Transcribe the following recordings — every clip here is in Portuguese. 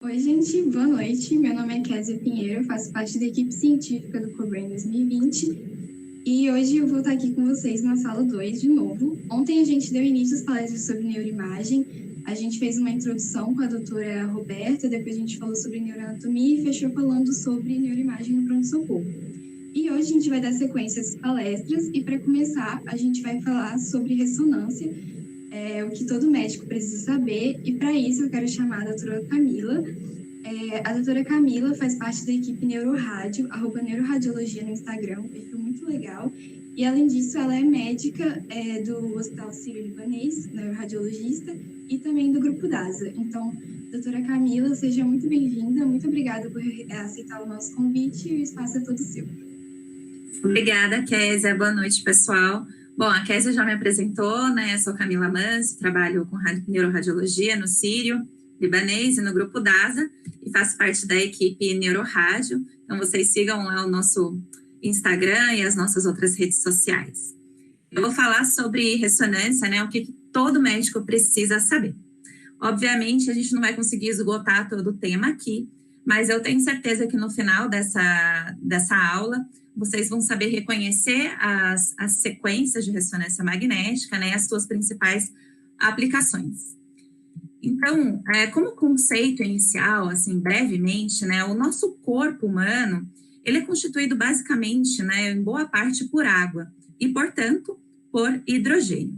Oi, gente, boa noite. Meu nome é Kézia Pinheiro, faço parte da equipe científica do Cobrain 2020 e hoje eu vou estar aqui com vocês na sala 2 de novo. Ontem a gente deu início às palestras sobre neuroimagem, a gente fez uma introdução com a doutora Roberta, depois a gente falou sobre neuroanatomia e fechou falando sobre neuroimagem no pronto-socorro. E hoje a gente vai dar sequência às palestras e, para começar, a gente vai falar sobre ressonância, o que todo médico precisa saber, e para isso eu quero chamar a doutora Camila. A doutora Camila faz parte da equipe Neurorádio, @neuroradiologia no Instagram, um perfil muito legal, e além disso ela é médica do Hospital Sírio-Libanês, neuroradiologista, e também do Grupo DASA. Então, doutora Camila, seja muito bem-vinda, muito obrigada por aceitar o nosso convite, e o espaço é todo seu. Obrigada, Kézia. Boa noite, pessoal. Bom, a Kézia já me apresentou, né? Eu sou Camila Mansi, trabalho com neuroradiologia no Sírio-Libanês e no Grupo DASA, e faço parte da equipe Neurorádio. Então, vocês sigam lá o nosso Instagram e as nossas outras redes sociais. Eu vou falar sobre ressonância, né? O que todo médico precisa saber. Obviamente, a gente não vai conseguir esgotar todo o tema aqui, mas eu tenho certeza que no final dessa aula, vocês vão saber reconhecer as sequências de ressonância magnética, né, as suas principais aplicações. Então, como conceito inicial, assim, brevemente, né, o nosso corpo humano, ele é constituído basicamente, né, em boa parte por água e, portanto, por hidrogênio.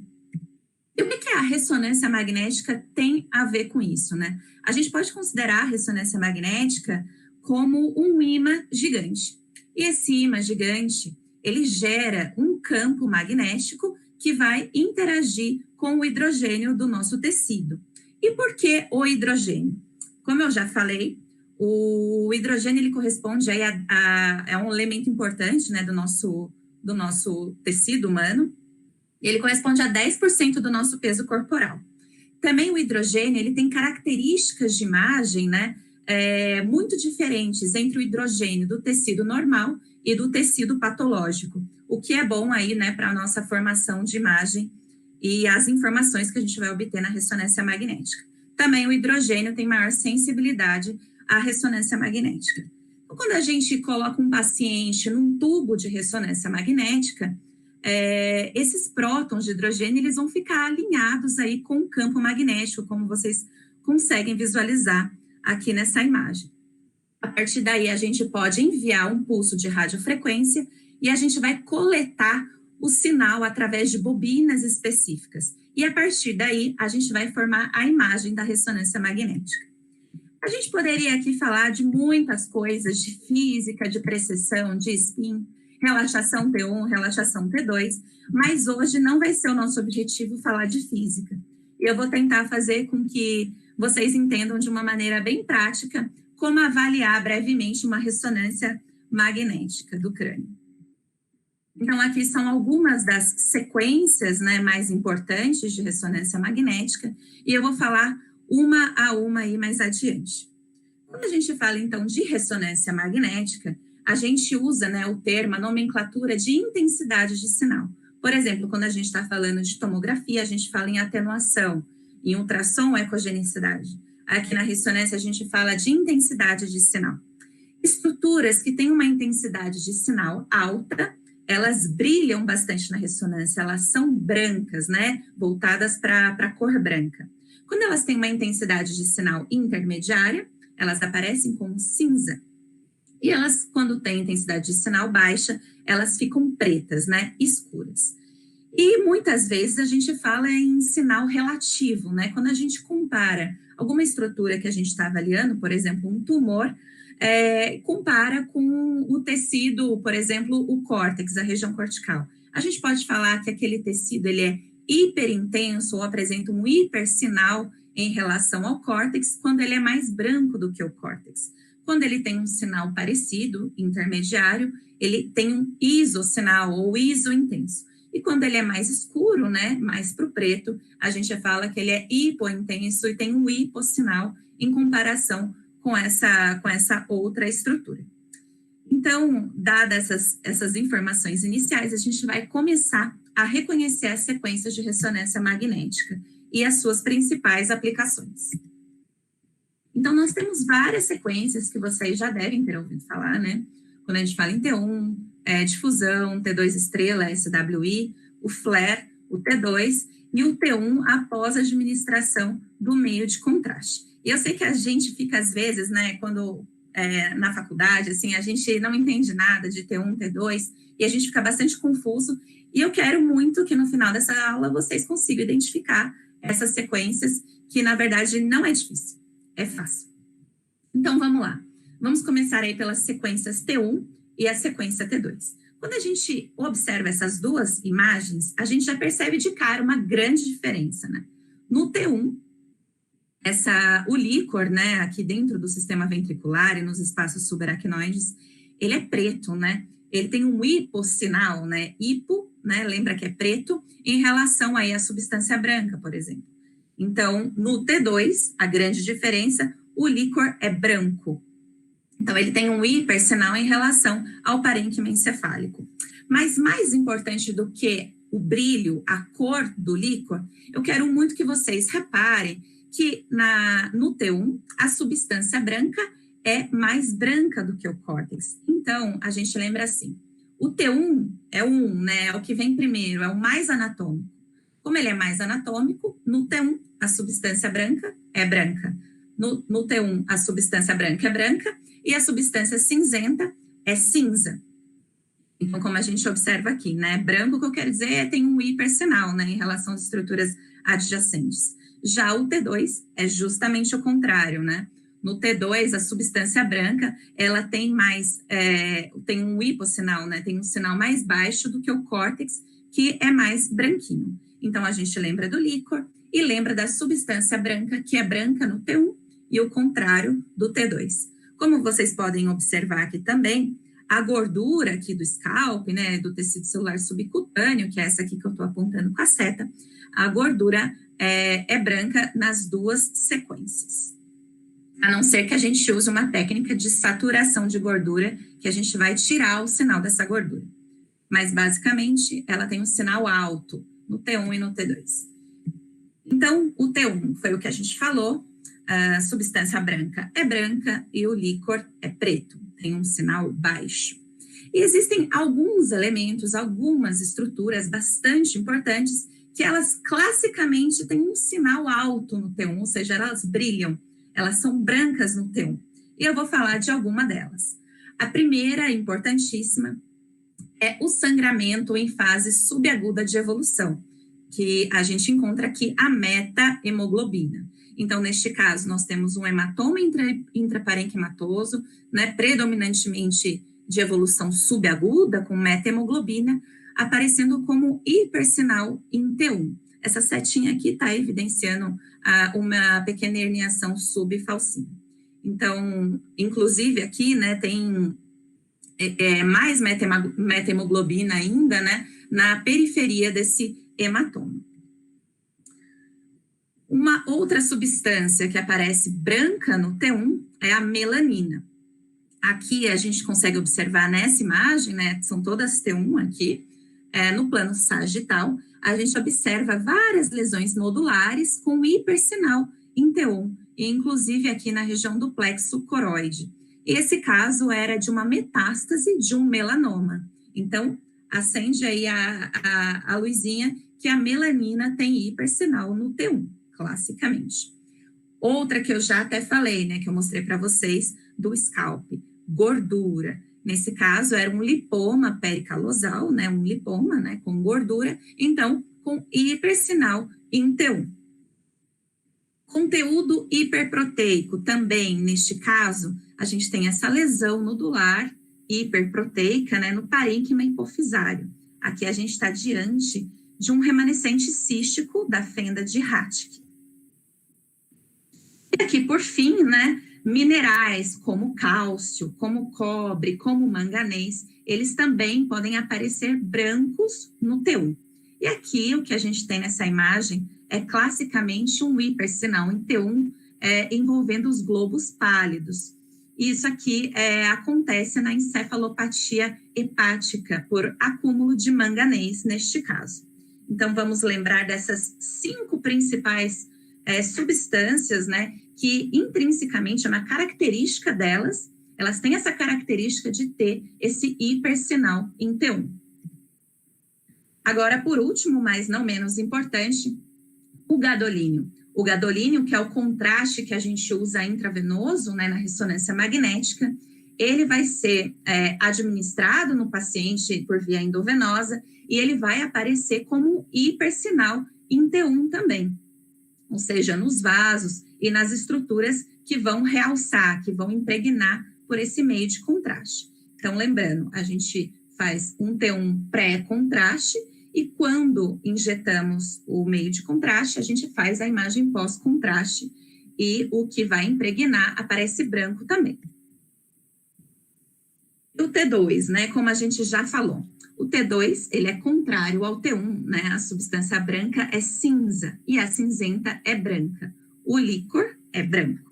E o que a ressonância magnética tem a ver com isso, né? A gente pode considerar a ressonância magnética como um ímã gigante. E esse ímã gigante, ele gera um campo magnético que vai interagir com o hidrogênio do nosso tecido. E por que o hidrogênio? Como eu já falei, o hidrogênio ele corresponde aí a um elemento importante, né, do nosso tecido humano. Ele corresponde a 10% do nosso peso corporal. Também o hidrogênio, ele tem características de imagem, né, muito diferentes entre o hidrogênio do tecido normal e do tecido patológico, o que é bom aí, né, para a nossa formação de imagem e as informações que a gente vai obter na ressonância magnética. Também o hidrogênio tem maior sensibilidade à ressonância magnética. Então, quando a gente coloca um paciente num tubo de ressonância magnética, esses prótons de hidrogênio, eles vão ficar alinhados aí com o campo magnético, como vocês conseguem visualizar aqui nessa imagem. A partir daí, a gente pode enviar um pulso de radiofrequência e a gente vai coletar o sinal através de bobinas específicas. E a partir daí, a gente vai formar a imagem da ressonância magnética. A gente poderia aqui falar de muitas coisas, de física, de precessão, de spin, relaxação T1, relaxação T2, mas hoje não vai ser o nosso objetivo falar de física. Eu vou tentar fazer com que vocês entendam de uma maneira bem prática como avaliar brevemente uma ressonância magnética do crânio. Então, aqui são algumas das sequências, né, mais importantes de ressonância magnética, e eu vou falar uma a uma aí mais adiante. Quando a gente fala, então, de ressonância magnética, a gente usa, né, o termo, a nomenclatura de intensidade de sinal. Por exemplo, quando a gente está falando de tomografia, a gente fala em atenuação, em ultrassom, ecogenicidade. Aqui na ressonância, a gente fala de intensidade de sinal. Estruturas que têm uma intensidade de sinal alta, elas brilham bastante na ressonância, elas são brancas, né, voltadas para a cor branca. Quando elas têm uma intensidade de sinal intermediária, elas aparecem como cinza. E elas, quando têm intensidade de sinal baixa, elas ficam pretas, né, escuras. E muitas vezes a gente fala em sinal relativo, né, quando a gente compara alguma estrutura que a gente está avaliando, por exemplo, um tumor, compara com o tecido, por exemplo, o córtex, a região cortical. A gente pode falar que aquele tecido ele é hiperintenso ou apresenta um hipersinal em relação ao córtex, quando ele é mais branco do que o córtex. Quando ele tem um sinal parecido, intermediário, ele tem um isosinal ou isointenso. E quando ele é mais escuro, né, mais para o preto, a gente fala que ele é hipointenso e tem um hipossinal em comparação com essa outra estrutura. Então, dadas essas informações iniciais, a gente vai começar a reconhecer as sequências de ressonância magnética e as suas principais aplicações. Então, nós temos várias sequências que vocês já devem ter ouvido falar, né? Quando a gente fala em T1, difusão, T2 estrela, SWI, o FLAIR, o T2 e o T1 após a administração do meio de contraste. E eu sei que a gente fica, às vezes, né, quando na faculdade, assim, a gente não entende nada de T1, T2, e a gente fica bastante confuso, e eu quero muito que no final dessa aula vocês consigam identificar essas sequências, que na verdade não é difícil, é fácil. Então, vamos lá. Vamos começar aí pelas sequências T1 e a sequência T2. Quando a gente observa essas duas imagens, a gente já percebe de cara uma grande diferença, né? No T1, o líquor, né, aqui dentro do sistema ventricular e nos espaços subaracnoides, ele é preto, né? Ele tem um hipossinal, né? Hipo, né? Lembra que é preto, em relação aí à substância branca, por exemplo. Então, no T2, a grande diferença, o líquor é branco. Então, ele tem um hipersinal em relação ao parênquima encefálico. Mas mais importante do que o brilho, a cor do líquor, eu quero muito que vocês reparem que no T1, a substância branca é mais branca do que o córtex. Então, a gente lembra assim, o T1 é o 1, né, é o que vem primeiro, é o mais anatômico. Como ele é mais anatômico, no T1, a substância branca é branca. No T1, a substância branca é branca e a substância cinzenta é cinza. Então, como a gente observa aqui, né, branco, o que eu quero dizer tem um hipersinal, né, em relação às estruturas adjacentes. Já o T2 é justamente o contrário, né? No T2, a substância branca, ela tem tem um hipossinal, né? Tem um sinal mais baixo do que o córtex, que é mais branquinho. Então, a gente lembra do líquor e lembra da substância branca, que é branca no T1, e o contrário do T2. Como vocês podem observar aqui também, a gordura aqui do scalp, né, do tecido celular subcutâneo, que é essa aqui que eu estou apontando com a seta, a gordura é branca nas duas sequências. A não ser que a gente use uma técnica de saturação de gordura, que a gente vai tirar o sinal dessa gordura. Mas, basicamente, ela tem um sinal alto no T1 e no T2. Então, o T1 foi o que a gente falou, a substância branca é branca e o líquor é preto, tem um sinal baixo. E existem alguns elementos, algumas estruturas bastante importantes que elas classicamente têm um sinal alto no T1, ou seja, elas brilham, elas são brancas no T1. E eu vou falar de alguma delas. A primeira, importantíssima, é o sangramento em fase subaguda de evolução, que a gente encontra aqui a meta-hemoglobina. Então, neste caso, nós temos um hematoma intraparenquimatoso, né, predominantemente de evolução subaguda, com meta-hemoglobina, aparecendo como hipersinal em T1. Essa setinha aqui está evidenciando uma pequena herniação subfalcina. Então, inclusive aqui, né, tem mais meta-hemoglobina ainda, né, na periferia desse hematoma. Uma outra substância que aparece branca no T1 é a melanina. Aqui a gente consegue observar nessa imagem, né, são todas T1 aqui, no plano sagital, a gente observa várias lesões nodulares com hipersinal em T1, e inclusive aqui na região do plexo coroide. Esse caso era de uma metástase de um melanoma. Então, acende aí a luzinha que a melanina tem hipersinal no T1, classicamente. Outra que eu já até falei, né, que eu mostrei para vocês, do scalp, gordura. Nesse caso, era um lipoma pericalosal, né, um lipoma, né, com gordura, então, com hipersinal em T1. Conteúdo hiperproteico, também, neste caso, a gente tem essa lesão nodular hiperproteica, né, no parênquima hipofisário. Aqui a gente está diante de um remanescente cístico da fenda de Raschke. E aqui, por fim, né, minerais como cálcio, como cobre, como manganês, eles também podem aparecer brancos no T1. E aqui, o que a gente tem nessa imagem é classicamente um hipersinal em T1, envolvendo os globos pálidos. Isso aqui acontece na encefalopatia hepática, por acúmulo de manganês, neste caso. Então, vamos lembrar dessas 5 principais substâncias, né, que intrinsecamente é uma característica delas, elas têm essa característica de ter esse hipersinal em T1. Agora, por último, mas não menos importante, o gadolínio. O gadolínio, que é o contraste que a gente usa intravenoso, né, na ressonância magnética, ele vai ser administrado no paciente por via endovenosa e ele vai aparecer como hipersinal em T1 também, ou seja, nos vasos e nas estruturas que vão realçar, que vão impregnar por esse meio de contraste. Então, lembrando, a gente faz um T1 pré-contraste e quando injetamos o meio de contraste, a gente faz a imagem pós-contraste e o que vai impregnar aparece branco também. O T2, né, como a gente já falou, o T2, ele é contrário ao T1, né, a substância branca é cinza e a cinzenta é branca. O líquor é branco.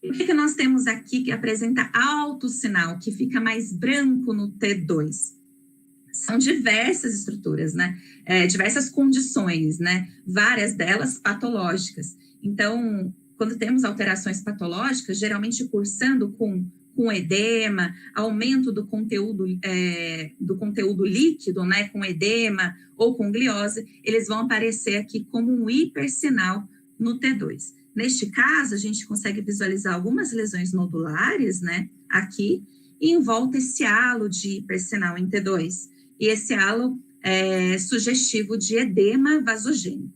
E o que nós temos aqui que apresenta alto sinal, que fica mais branco no T2? São diversas estruturas, né? Diversas condições, né? Várias delas patológicas. Então, quando temos alterações patológicas, geralmente cursando com edema, aumento do conteúdo líquido, né? Com edema ou com gliose, eles vão aparecer aqui como um hipersinal no T2. Neste caso, a gente consegue visualizar algumas lesões nodulares, né? Aqui, e em volta esse halo de hipersinal em T2. E esse halo é sugestivo de edema vasogênico.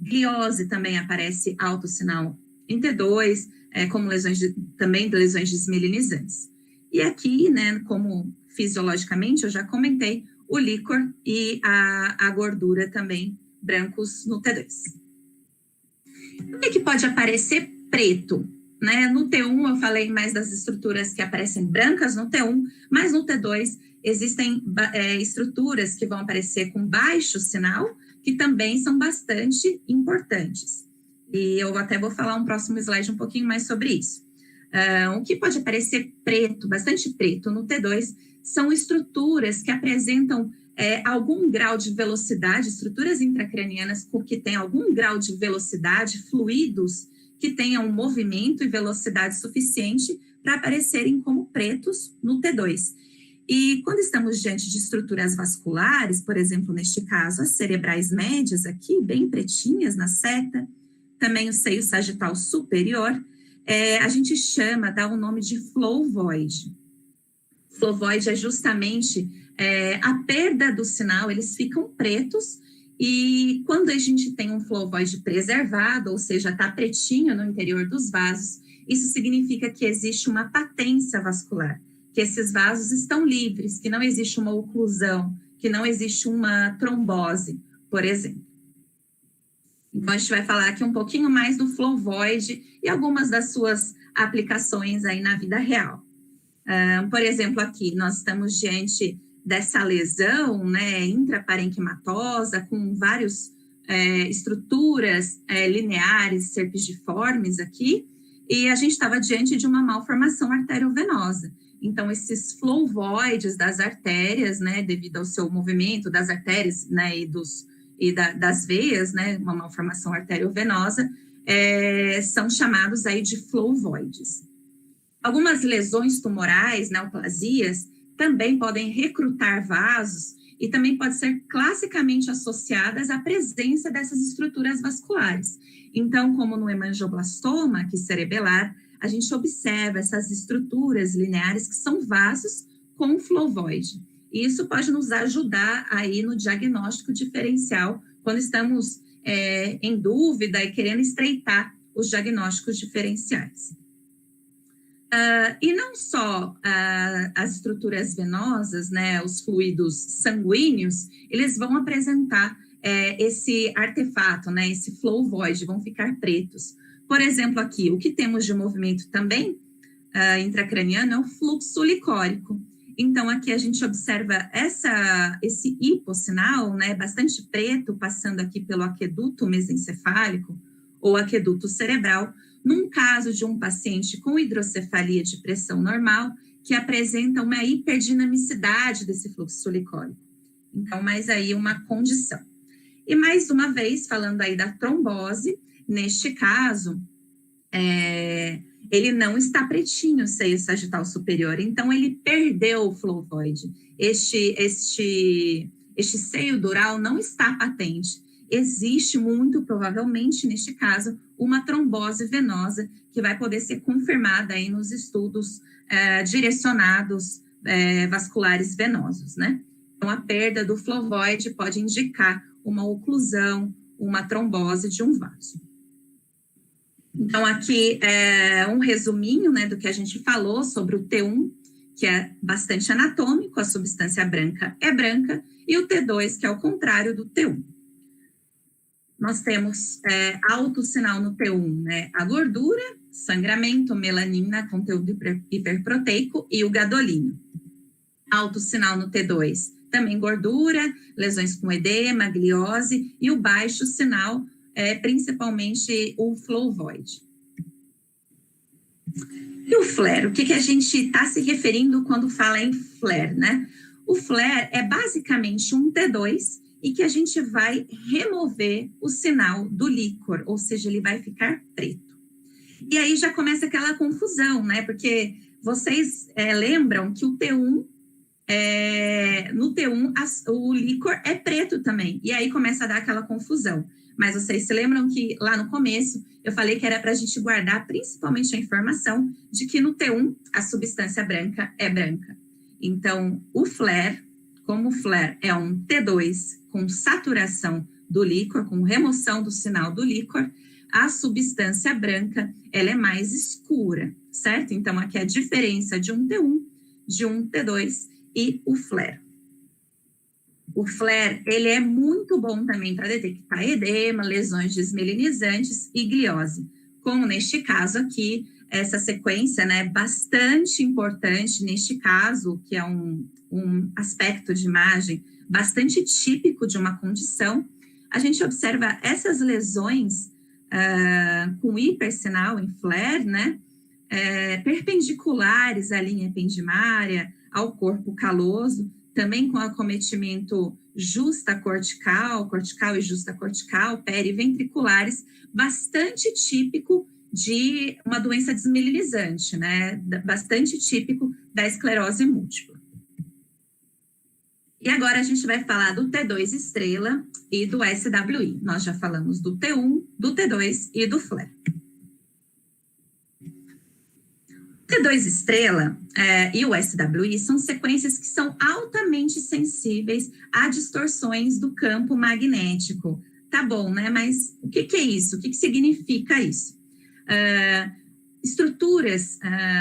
Gliose também aparece alto sinal em T2, como também lesões desmielinizantes. E aqui, né, como fisiologicamente, eu já comentei, o líquor e a gordura também brancos no T2. O que pode aparecer preto? Né? No T1 eu falei mais das estruturas que aparecem brancas no T1, mas no T2 existem estruturas que vão aparecer com baixo sinal, que também são bastante importantes. E eu até vou falar um próximo slide um pouquinho mais sobre isso. O que pode aparecer preto, bastante preto no T2, são estruturas que apresentam algum grau de velocidade, estruturas intracranianas que têm algum grau de velocidade, fluidos que tenham movimento e velocidade suficiente para aparecerem como pretos no T2. E quando estamos diante de estruturas vasculares, por exemplo, neste caso, as cerebrais médias aqui, bem pretinhas na seta, também o seio sagital superior, a gente dá o nome de flow void. Flow void é justamente a perda do sinal, eles ficam pretos, e quando a gente tem um flow void preservado, ou seja, está pretinho no interior dos vasos, isso significa que existe uma patência vascular, que esses vasos estão livres, que não existe uma oclusão, que não existe uma trombose, por exemplo. Então, a gente vai falar aqui um pouquinho mais do flow void e algumas das suas aplicações aí na vida real. Por exemplo, aqui nós estamos diante dessa lesão, né, intraparenquimatosa, com várias estruturas lineares, serpigiformes aqui, e a gente estava diante de uma malformação arteriovenosa. Então, esses flow voids das artérias, né, devido ao seu movimento das artérias, né, das veias, né, uma malformação arteriovenosa, são chamados aí de flow voids. Algumas lesões tumorais, neoplasias, também podem recrutar vasos e também podem ser classicamente associadas à presença dessas estruturas vasculares. Então, como no hemangioblastoma, que cerebelar, a gente observa essas estruturas lineares que são vasos com flow void. E isso pode nos ajudar aí no diagnóstico diferencial, quando estamos em dúvida e querendo estreitar os diagnósticos diferenciais. E não só as estruturas venosas, né, os fluidos sanguíneos, eles vão apresentar esse artefato, né, esse flow void, vão ficar pretos. Por exemplo, aqui, o que temos de movimento também intracraniano é o fluxo licórico. Então, aqui a gente observa esse hipossinal, né, bastante preto, passando aqui pelo aqueduto mesencefálico ou aqueduto cerebral, num caso de um paciente com hidrocefalia de pressão normal, que apresenta uma hiperdinamicidade desse fluxo licórico. Então, mais aí uma condição. E mais uma vez, falando aí da trombose, neste caso, ele não está pretinho, o seio sagital superior, então ele perdeu o flovoide. Este seio dural não está patente. Existe muito provavelmente, neste caso, uma trombose venosa que vai poder ser confirmada aí nos estudos direcionados vasculares venosos, né? Então, a perda do flovoide pode indicar uma oclusão, uma trombose de um vaso. Então, aqui é um resuminho, né, do que a gente falou sobre o T1, que é bastante anatômico, a substância branca é branca, e o T2, que é o contrário do T1. Nós temos alto sinal no T1, né, a gordura, sangramento, melanina, conteúdo hiperproteico e o gadolínio. Alto sinal no T2, também gordura, lesões com edema, gliose, e o baixo sinal principalmente o flovoide. E o flare? O que a gente está se referindo quando fala em flare, né? O flare é basicamente um T2 e que a gente vai remover o sinal do líquor, ou seja, ele vai ficar preto. E aí já começa aquela confusão, né? Porque vocês lembram que o T1, no T1, o líquor é preto também. E aí começa a dar aquela confusão. Mas vocês se lembram que lá no começo eu falei que era para a gente guardar principalmente a informação de que no T1 a substância branca é branca. Então, o flare, como o flare é um T2 com saturação do líquor, com remoção do sinal do líquor, a substância branca ela é mais escura, certo? Então, aqui é a diferença de um T1, de um T2 e o flare. O flare, ele é muito bom também para detectar edema, lesões desmelinizantes e gliose. Como neste caso aqui, essa sequência, né, bastante importante neste caso, que é um aspecto de imagem bastante típico de uma condição, a gente observa essas lesões com hipersinal em flare, né, perpendiculares à linha ependimária, ao corpo caloso, também com acometimento justacortical, cortical e justacortical, periventriculares, bastante típico de uma doença desmelinizante, né? Bastante típico da esclerose múltipla. E agora a gente vai falar do T2 estrela e do SWI. Nós já falamos do T1, do T2 e do flare. T2 estrela e o SWI são sequências que são altamente sensíveis a distorções do campo magnético. Tá bom, né? Mas o que é isso? O que significa isso? Estruturas,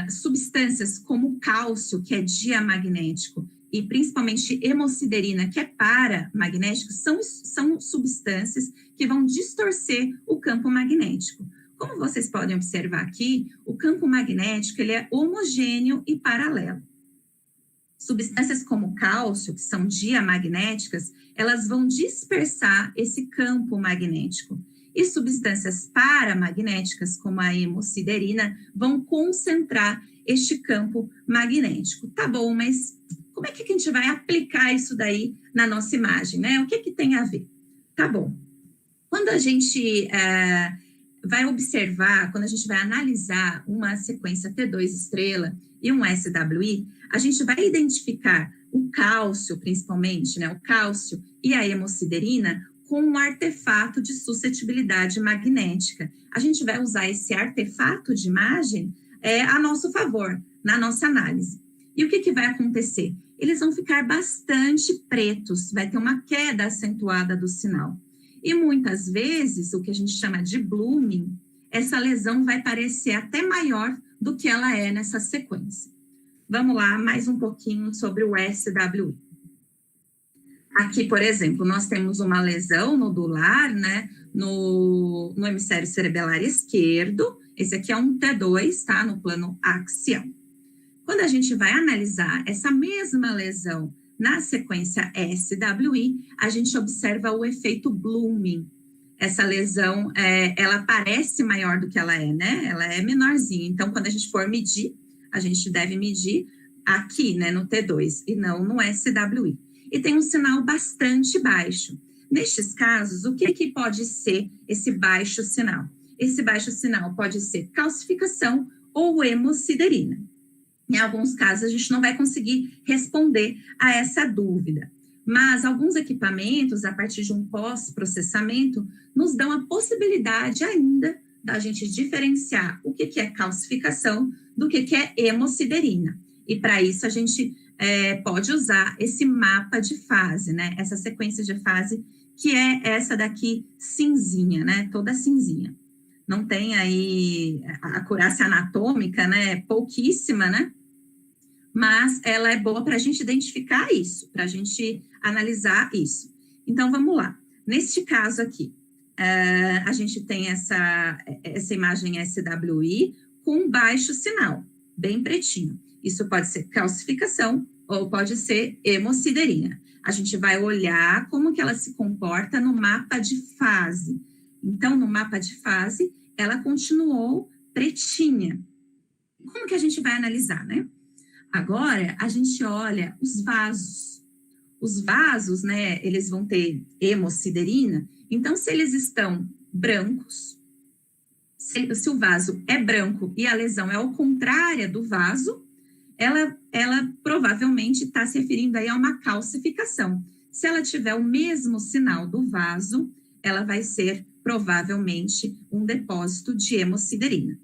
substâncias como o cálcio, que é diamagnético, e principalmente hemociderina, que é paramagnético, são substâncias que vão distorcer o campo magnético. Como vocês podem observar aqui, o campo magnético ele é homogêneo e paralelo. Substâncias como cálcio, que são diamagnéticas, elas vão dispersar esse campo magnético. E substâncias paramagnéticas, como a hemociderina, vão concentrar este campo magnético. Tá bom, mas como é que a gente vai aplicar isso daí na nossa imagem, né? O que tem a ver? Tá bom. Quando a gente vai observar, quando a gente vai analisar uma sequência T2 estrela e um SWI, a gente vai identificar o cálcio, principalmente, né? O cálcio e a hemociderina com um artefato de suscetibilidade magnética. A gente vai usar esse artefato de imagem a nosso favor, na nossa análise. E o que vai acontecer? Eles vão ficar bastante pretos, vai ter uma queda acentuada do sinal. E muitas vezes, o que a gente chama de blooming, essa lesão vai parecer até maior do que ela é nessa sequência. Vamos lá, mais um pouquinho sobre o SWI. Aqui, por exemplo, nós temos uma lesão nodular, né, no hemisfério cerebelar esquerdo. Esse aqui é um T2, tá, no plano axial. Quando a gente vai analisar essa mesma lesão na sequência SWI, a gente observa o efeito blooming. Essa lesão, ela parece maior do que ela é, né? Ela é menorzinha. Então, quando a gente for medir, a gente deve medir aqui, né, no T2, e não no SWI. E tem um sinal bastante baixo. Nestes casos, o que pode ser esse baixo sinal? esse baixo sinal pode ser calcificação ou hemosiderina. Em alguns casos, a gente não vai conseguir responder a essa dúvida, mas alguns equipamentos, a partir de um pós-processamento, nos dão a possibilidade ainda da gente diferenciar o que é calcificação do que é hemosiderina. E para isso a gente pode usar esse mapa de fase, né? Essa sequência de fase, que é essa daqui cinzinha, né? Toda cinzinha. Não tem aí a acurácia anatômica, né? Pouquíssima, né? Mas ela é boa para a gente identificar isso, para a gente analisar isso. Então, vamos lá. Neste caso aqui, a gente tem essa imagem SWI com baixo sinal, bem pretinho. Isso pode ser calcificação ou pode ser hemosiderina. A gente vai olhar como que ela se comporta no mapa de fase. Então, no mapa de fase, ela continuou pretinha. Como que a gente vai analisar, né? Agora, a gente olha os vasos. Os vasos, né, eles vão ter hemosiderina. Então, se eles estão brancos, se o vaso é branco e a lesão é ao contrário do vaso, ela provavelmente está se referindo aí a uma calcificação. Se ela tiver o mesmo sinal do vaso, ela vai ser provavelmente um depósito de hemosiderina.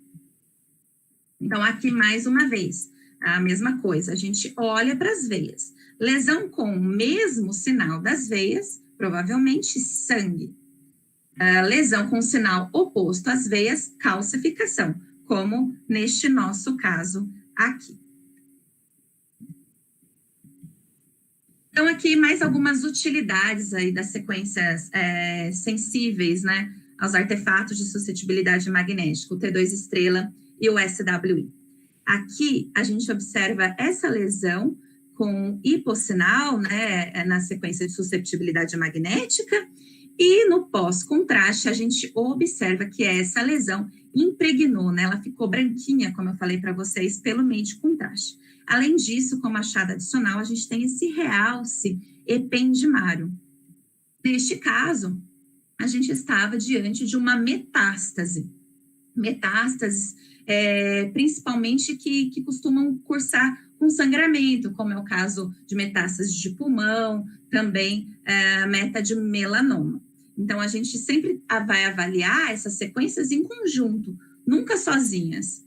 Então, aqui mais uma vez, a mesma coisa, a gente olha para as veias. Lesão com o mesmo sinal das veias, provavelmente sangue. Lesão com sinal oposto às veias, calcificação, como neste nosso caso aqui. Então, aqui mais algumas utilidades aí das sequências sensíveis, né, aos artefatos de suscetibilidade magnética, o T2 estrela e o SWI. Aqui, a gente observa essa lesão com hipossinal, né, na sequência de susceptibilidade magnética, e no pós-contraste, a gente observa que essa lesão impregnou, né, ela ficou branquinha, como eu falei para vocês, pelo meio de contraste. Além disso, como achado adicional, a gente tem esse realce ependimário. Neste caso, a gente estava diante de uma metástase. Metástases, principalmente que costumam cursar com sangramento, como é o caso de metástases de pulmão, também meta de melanoma. Então, a gente sempre vai avaliar essas sequências em conjunto, nunca sozinhas.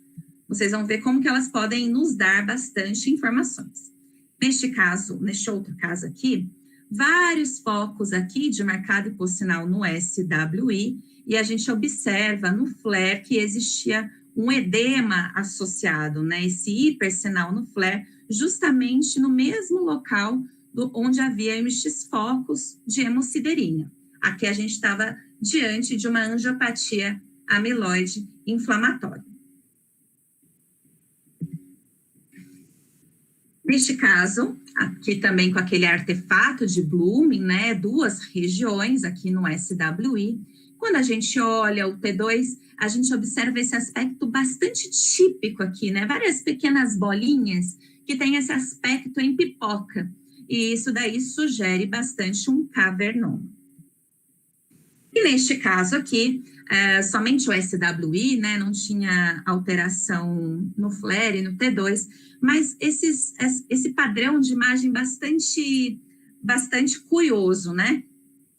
Vocês vão ver como que elas podem nos dar bastante informações. Neste caso, neste outro caso aqui, vários focos aqui de marcado hipossinal no SWI, e a gente observa no FLAIR que existia um edema associado, né? Esse hipersinal no FLAIR, justamente no mesmo local onde havia estes focos de hemosiderina. Aqui a gente estava diante de uma angiopatia amiloide inflamatória. Neste caso, aqui também com aquele artefato de Blooming, né, duas regiões aqui no SWI. Quando a gente olha o T2, a gente observa esse aspecto bastante típico aqui, né, várias pequenas bolinhas que tem esse aspecto em pipoca. E isso daí sugere bastante um cavernoma. E neste caso aqui, somente o SWI, né, não tinha alteração no FLAIR e no T2, mas esse padrão de imagem bastante curioso, né?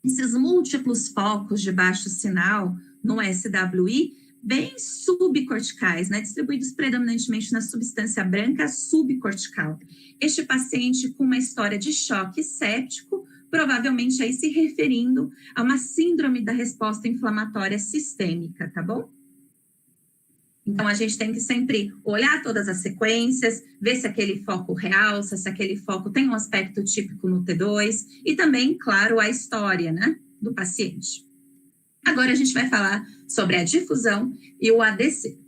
Esses múltiplos focos de baixo sinal no SWI, bem subcorticais, né? Distribuídos predominantemente na substância branca subcortical. Este paciente com uma história de choque séptico, provavelmente aí se referindo a uma síndrome da resposta inflamatória sistêmica, tá bom? Então, a gente tem que sempre olhar todas as sequências, ver se aquele foco realça, se aquele foco tem um aspecto típico no T2 e também, claro, a história, né, do paciente. Agora, a gente vai falar sobre a difusão e o ADC.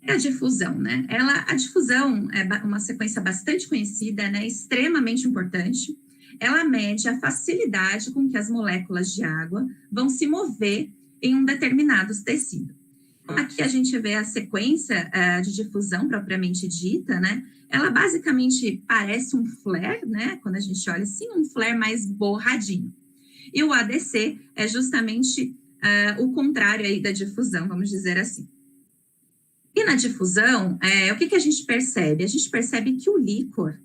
A difusão, né? A difusão é uma sequência bastante conhecida, né, extremamente importante. Ela mede a facilidade com que as moléculas de água vão se mover em um determinado tecido. Aqui a gente vê a sequência de difusão propriamente dita, né? Ela basicamente parece um flare, né? Quando a gente olha assim, um flare mais borradinho. E o ADC é justamente o contrário aí da difusão, vamos dizer assim. E na difusão, o que a gente percebe? A gente percebe que o líquor,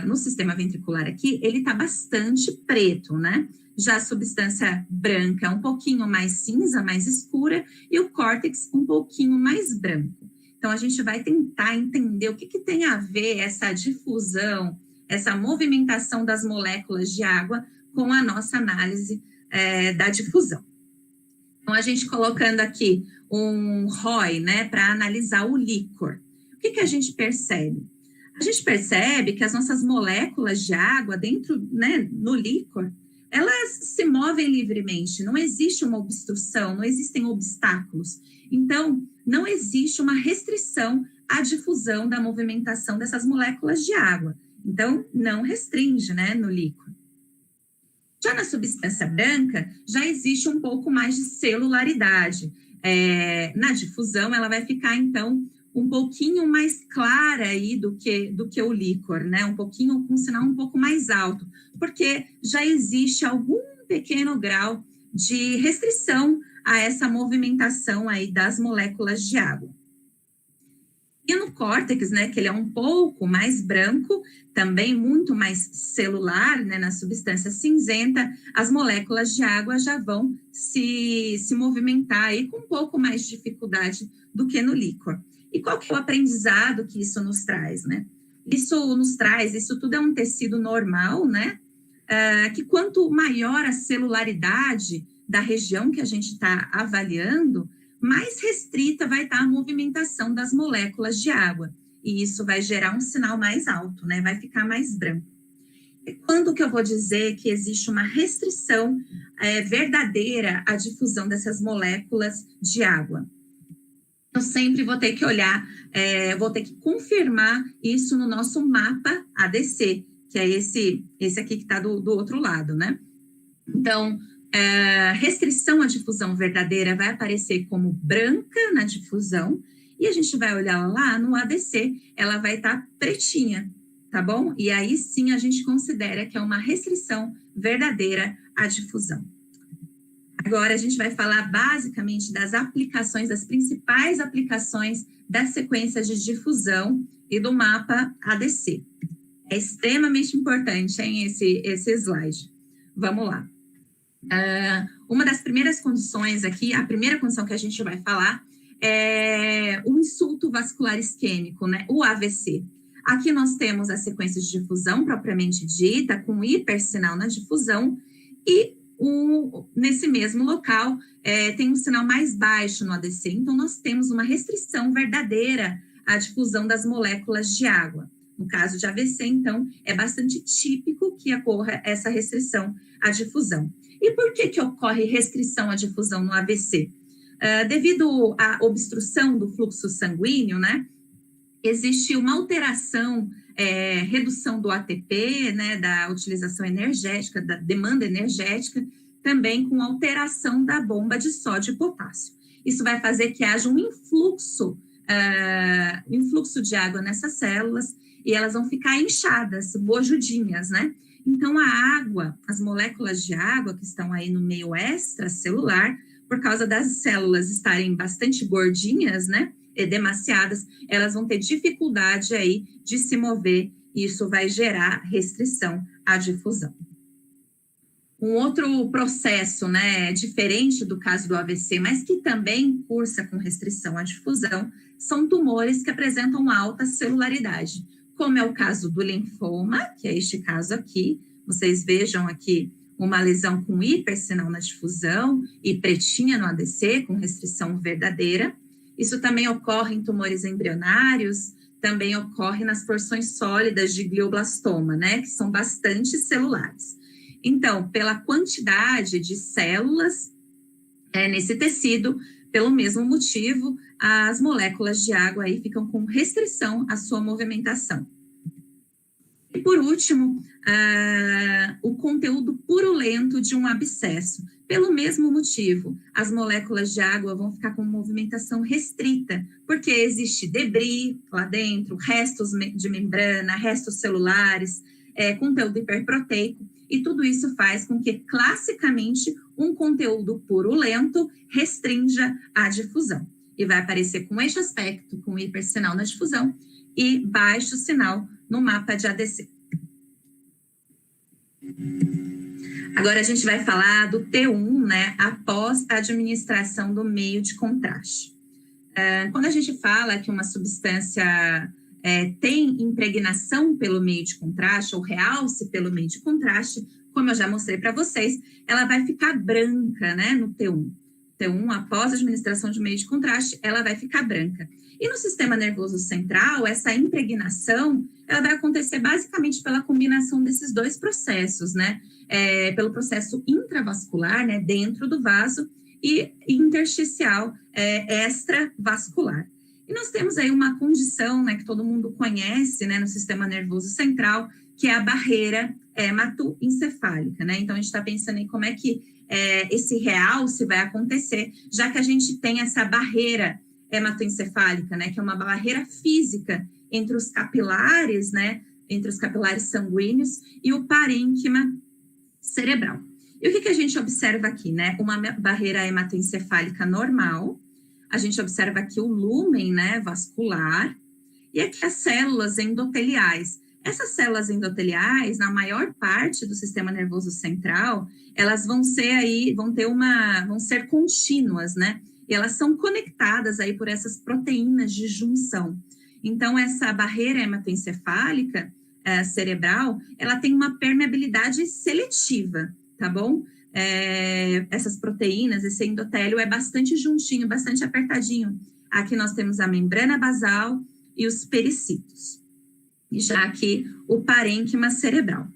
no sistema ventricular aqui, ele está bastante preto, né? Já a substância branca um pouquinho mais cinza, mais escura, e o córtex um pouquinho mais branco. Então, a gente vai tentar entender o que tem a ver essa difusão, essa movimentação das moléculas de água com a nossa análise da difusão. Então, a gente colocando aqui um ROI, né, para analisar o líquor. O que a gente percebe? A gente percebe que as nossas moléculas de água dentro, né, no líquor, elas se movem livremente, não existe uma obstrução, não existem obstáculos. Então, não existe uma restrição à difusão da movimentação dessas moléculas de água. Então, não restringe, né, no líquor. Já na substância branca, já existe um pouco mais de celularidade. Na difusão, ela vai ficar, então, um pouquinho mais clara aí do que o líquor, né? Um pouquinho, com um sinal um pouco mais alto, porque já existe algum pequeno grau de restrição a essa movimentação aí das moléculas de água. E no córtex, né, que ele é um pouco mais branco, também muito mais celular, né, na substância cinzenta, as moléculas de água já vão se movimentar aí com um pouco mais de dificuldade do que no líquor. E qual que é o aprendizado que isso nos traz, né? Isso tudo é um tecido normal, né? Que quanto maior a celularidade da região que a gente está avaliando, mais restrita vai estar a movimentação das moléculas de água. E isso vai gerar um sinal mais alto, né? Vai ficar mais branco. E quando que eu vou dizer que existe uma restrição verdadeira à difusão dessas moléculas de água? Eu sempre vou ter que olhar, vou ter que confirmar isso no nosso mapa ADC, que é esse aqui que está do outro lado, né? Então, restrição à difusão verdadeira vai aparecer como branca na difusão, e a gente vai olhar lá no ADC, ela vai estar pretinha, tá bom? E aí sim a gente considera que é uma restrição verdadeira à difusão. Agora a gente vai falar basicamente das aplicações, das principais aplicações das sequências de difusão e do mapa ADC. É extremamente importante, hein, esse slide. Vamos lá. Uma das primeiras condições aqui, a primeira condição que a gente vai falar é o insulto vascular isquêmico, né, o AVC. Aqui nós temos a sequência de difusão propriamente dita, com hipersinal na difusão, e nesse mesmo local tem um sinal mais baixo no ADC, então nós temos uma restrição verdadeira à difusão das moléculas de água. No caso de AVC, então, é bastante típico que ocorra essa restrição à difusão. E por que ocorre restrição à difusão no AVC? Devido à obstrução do fluxo sanguíneo, né, existe uma alteração, redução do ATP, né, da utilização energética, da demanda energética, também com alteração da bomba de sódio e potássio. Isso vai fazer que haja um influxo de água nessas células, e elas vão ficar inchadas, bojudinhas, né? Então, a água, as moléculas de água que estão aí no meio extracelular, por causa das células estarem bastante gordinhas, né, edemaciadas, elas vão ter dificuldade aí de se mover, e isso vai gerar restrição à difusão. Um outro processo, né, diferente do caso do AVC, mas que também cursa com restrição à difusão, são tumores que apresentam alta celularidade, como é o caso do linfoma, que é este caso aqui. Vocês vejam aqui uma lesão com hipersinal na difusão e pretinha no ADC, com restrição verdadeira. Isso também ocorre em tumores embrionários, também ocorre nas porções sólidas de glioblastoma, né, que são bastante celulares. Então, pela quantidade de células nesse tecido, pelo mesmo motivo, as moléculas de água aí ficam com restrição à sua movimentação. E por último, o conteúdo purulento de um abscesso. Pelo mesmo motivo, as moléculas de água vão ficar com movimentação restrita, porque existe debris lá dentro, restos de membrana, restos celulares, conteúdo hiperproteico, e tudo isso faz com que, classicamente, um conteúdo purulento restrinja a difusão. E vai aparecer com este aspecto, com hipersinal na difusão e baixo sinal no mapa de ADC. Agora a gente vai falar do T1, né, após a administração do meio de contraste. Quando a gente fala que uma substância tem impregnação pelo meio de contraste ou realce pelo meio de contraste, como eu já mostrei para vocês, ela vai ficar branca, né, no T1. T1, após a administração de meio de contraste, ela vai ficar branca. E no sistema nervoso central, essa impregnação, ela vai acontecer basicamente pela combinação desses dois processos, né? Pelo processo intravascular, né, dentro do vaso, e intersticial, extravascular. E nós temos aí uma condição, né, que todo mundo conhece, né, no sistema nervoso central, que é a barreira hematoencefálica, né? Então, a gente está pensando em como é que esse realce vai acontecer, já que a gente tem essa barreira hematoencefálica, né, que é uma barreira física entre os capilares, né, entre os capilares sanguíneos e o parênquima cerebral. E o que a gente observa aqui, né? Uma barreira hematoencefálica normal, a gente observa aqui o lúmen, né, vascular, e aqui as células endoteliais. Essas células endoteliais, na maior parte do sistema nervoso central, elas vão ser contínuas, né? E elas são conectadas aí por essas proteínas de junção. Então, essa barreira hematoencefálica cerebral, ela tem uma permeabilidade seletiva, tá bom? Essas proteínas, esse endotélio é bastante juntinho, bastante apertadinho. Aqui nós temos a membrana basal e os pericitos. E já aqui o parênquima cerebral.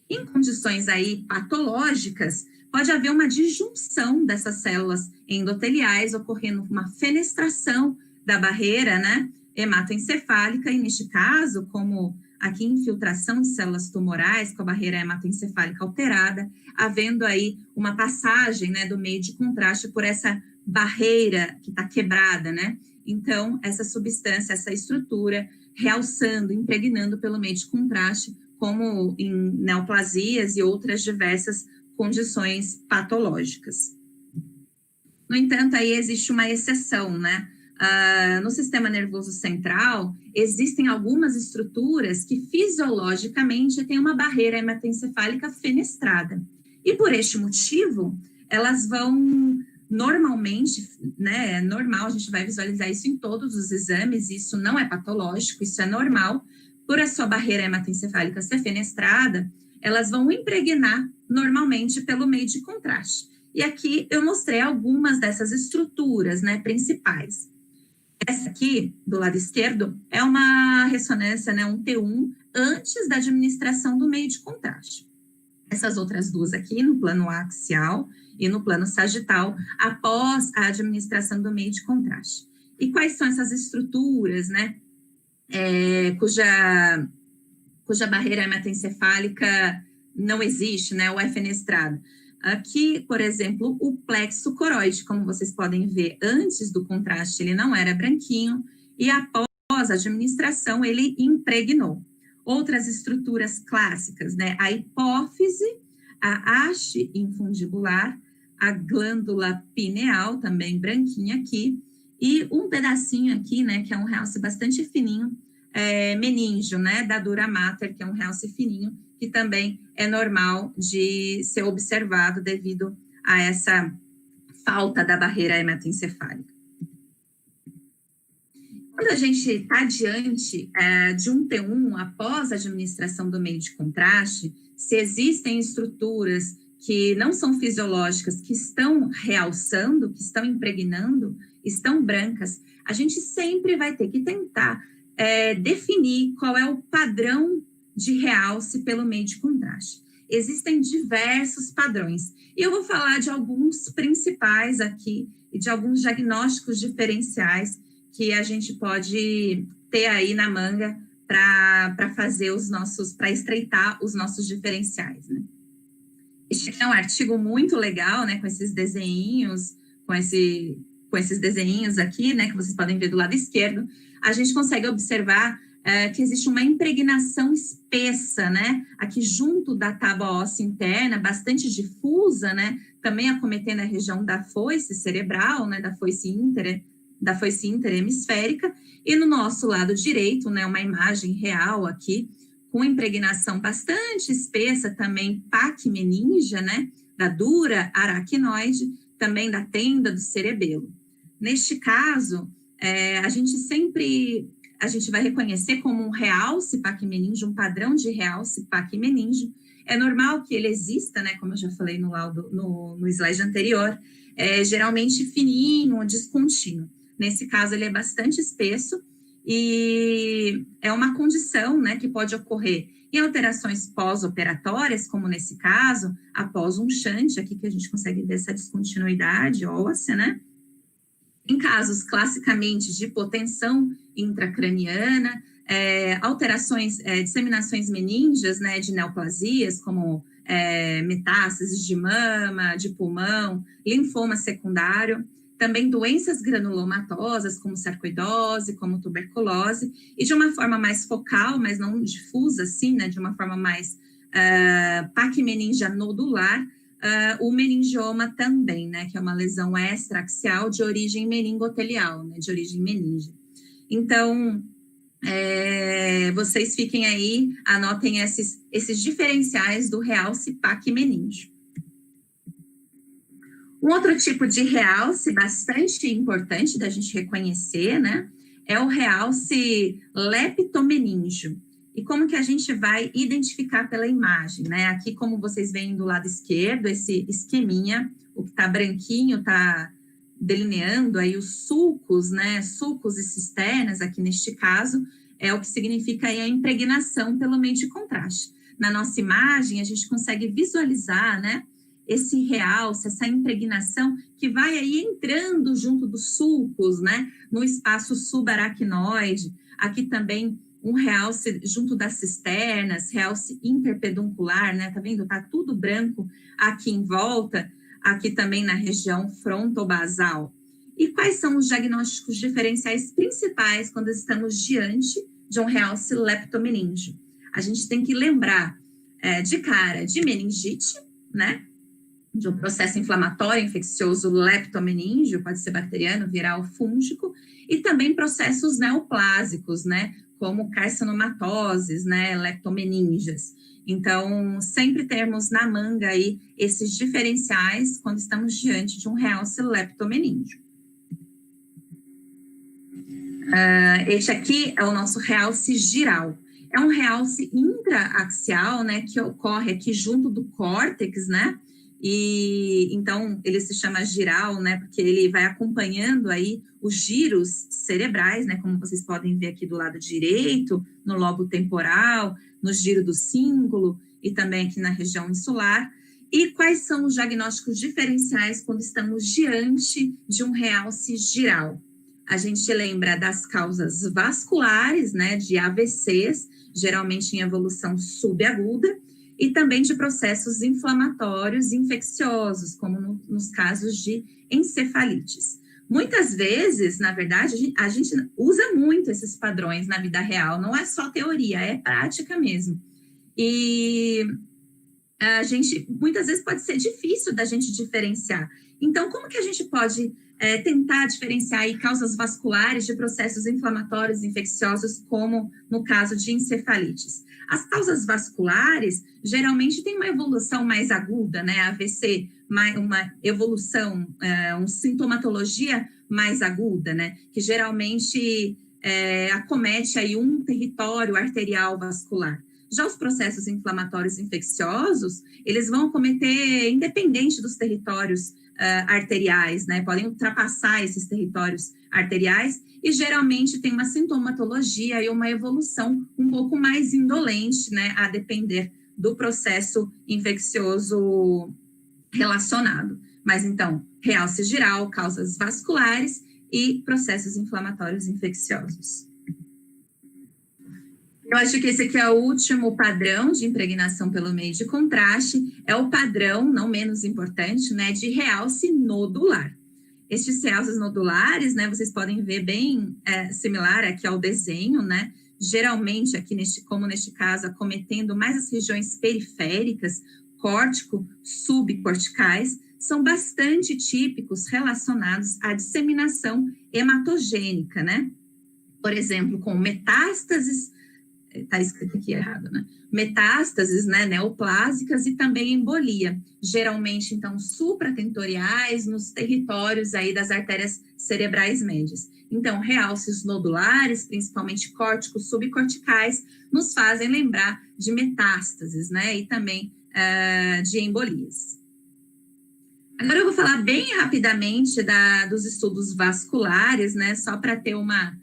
Em condições aí patológicas, pode haver uma disjunção dessas células endoteliais, ocorrendo uma fenestração da barreira, né, hematoencefálica, e neste caso, como aqui infiltração de células tumorais com a barreira hematoencefálica alterada, havendo aí uma passagem, né, do meio de contraste por essa barreira que está quebrada, né? Então, essa substância, essa estrutura, realçando, impregnando pelo meio de contraste, como em neoplasias e outras diversas condições patológicas. No entanto, aí existe uma exceção, né? No sistema nervoso central, existem algumas estruturas que fisiologicamente têm uma barreira hematoencefálica fenestrada. E por este motivo, elas vão normalmente, né, é normal, a gente vai visualizar isso em todos os exames, isso não é patológico, isso é normal, por a sua barreira hematoencefálica ser fenestrada, elas vão impregnar normalmente pelo meio de contraste. E aqui eu mostrei algumas dessas estruturas, né, principais. Essa aqui, do lado esquerdo, é uma ressonância, né, um T1, antes da administração do meio de contraste. Essas outras duas aqui, no plano axial e no plano sagital, após a administração do meio de contraste. E quais são essas estruturas, né, cuja barreira hematoencefálica não existe, né, ou é fenestrada? Aqui, por exemplo, o plexo coroide, como vocês podem ver, antes do contraste ele não era branquinho, e após a administração ele impregnou. Outras estruturas clássicas, né, a hipófise, a haste infundibular, a glândula pineal, também branquinha aqui, e um pedacinho aqui, né, que é um realce bastante fininho, meníngeo, né, da dura mater, que é um realce fininho, que também é normal de ser observado devido a essa falta da barreira hematoencefálica. Quando a gente está diante de um T1 após a administração do meio de contraste, se existem estruturas que não são fisiológicas, que estão realçando, que estão impregnando, estão brancas, a gente sempre vai ter que tentar definir qual é o padrão de realce pelo meio de contraste. Existem diversos padrões, e eu vou falar de alguns principais aqui, e de alguns diagnósticos diferenciais que a gente pode ter aí na manga para fazer para estreitar os nossos diferenciais, né? Este aqui é um artigo muito legal, né, com esses desenhinhos, com esses desenhinhos aqui, né, que vocês podem ver do lado esquerdo. A gente consegue observar que existe uma impregnação espessa, né? Aqui junto da tábua óssea interna, bastante difusa, né? Também acometendo a região da foice cerebral, né? Da foice interhemisférica. E no nosso lado direito, né? Uma imagem real aqui, com impregnação bastante espessa também paquimeningia, né? Da dura aracnoide, também da tenda do cerebelo. Neste caso, a gente vai reconhecer como um realce paquimeningio, um padrão de realce paquimeningio. É normal que ele exista, né, como eu já falei no slide anterior, geralmente fininho, descontínuo. Nesse caso, ele é bastante espesso e é uma condição, né, que pode ocorrer em alterações pós-operatórias, como nesse caso, após um shunt, aqui que a gente consegue ver essa descontinuidade óssea, né? Em casos classicamente de hipotensão intracraniana, alterações, disseminações meníngeas, né, de neoplasias, como metástases de mama, de pulmão, linfoma secundário, também doenças granulomatosas, como sarcoidose, como tuberculose, e de uma forma mais focal, mas não difusa, assim, né, de uma forma mais paquimeningia nodular, o meningioma também, né, que é uma lesão extraaxial de origem meningotelial, né, de origem meninge. Então, vocês fiquem aí, anotem esses diferenciais do realce paquimeningio. Um outro tipo de realce bastante importante da gente reconhecer, né, é o realce leptomeningio. E como que a gente vai identificar pela imagem, né? Aqui, como vocês veem do lado esquerdo, esse esqueminha, o que está branquinho está delineando aí os sulcos, né? Sulcos e cisternas, aqui neste caso, é o que significa aí a impregnação pelo meio de contraste. Na nossa imagem, a gente consegue visualizar, né? Esse realce, essa impregnação que vai aí entrando junto dos sulcos, né? No espaço subaracnoide. Aqui também um realce junto das cisternas, realce interpeduncular, né? Tá vendo? Tá tudo branco aqui em volta, aqui também na região frontobasal. E quais são os diagnósticos diferenciais principais quando estamos diante de um realce leptomeningio? A gente tem que lembrar de cara de meningite, né? De um processo inflamatório infeccioso leptomeningio, pode ser bacteriano, viral, fúngico, e também processos neoplásicos, né? Como carcinomatoses, né, leptomeningias. Então, sempre termos na manga aí esses diferenciais quando estamos diante de um realce leptomeningio. Este aqui é o nosso realce giral. É um realce intraaxial, né, que ocorre aqui junto do córtex, né, e então ele se chama giral, né, porque ele vai acompanhando aí os giros cerebrais, né, como vocês podem ver aqui do lado direito, no lobo temporal, no giro do cíngulo e também aqui na região insular. E quais são os diagnósticos diferenciais quando estamos diante de um realce giral? A gente lembra das causas vasculares, né, de AVCs, geralmente em evolução subaguda, e também de processos inflamatórios infecciosos, como nos casos de encefalites. Muitas vezes, na verdade, a gente usa muito esses padrões na vida real, não é só teoria, é prática mesmo. E a gente, muitas vezes, pode ser difícil da gente diferenciar. Então, como que a gente pode tentar diferenciar aí causas vasculares de processos inflamatórios infecciosos, como no caso de encefalites? As causas vasculares, geralmente, têm uma evolução mais aguda, né? AVC, uma evolução, uma sintomatologia mais aguda, né? Que geralmente acomete aí um território arterial vascular. Já os processos inflamatórios infecciosos, eles vão acometer independente dos territórios arteriais, né? Podem ultrapassar esses territórios arteriais e geralmente tem uma sintomatologia e uma evolução um pouco mais indolente, né? A depender do processo infeccioso relacionado. Mas então, realce giral, causas vasculares e processos inflamatórios infecciosos. Eu acho que esse aqui é o último padrão de impregnação pelo meio de contraste, é o padrão, não menos importante, né, de realce nodular. Estes realces nodulares, né, vocês podem ver bem similar aqui ao desenho, né, geralmente aqui como neste caso, acometendo mais as regiões periféricas, córtico-subcorticais, são bastante típicos relacionados à disseminação hematogênica, né? Por exemplo, com metástases, está escrito aqui errado, né? Metástases, né, neoplásicas e também embolia, geralmente, então, supratentoriais nos territórios aí das artérias cerebrais médias. Então, realces nodulares, principalmente córticos subcorticais, nos fazem lembrar de metástases, né, e também de embolias. Agora eu vou falar bem rapidamente dos estudos vasculares, né, só para ter uma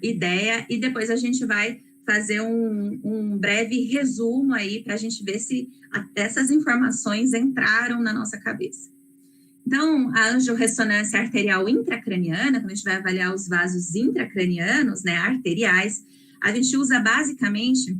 ideia, e depois a gente vai fazer um breve resumo aí para a gente ver se essas informações entraram na nossa cabeça. Então, a angiorressonância arterial intracraniana, quando a gente vai avaliar os vasos intracranianos, né, arteriais, a gente usa basicamente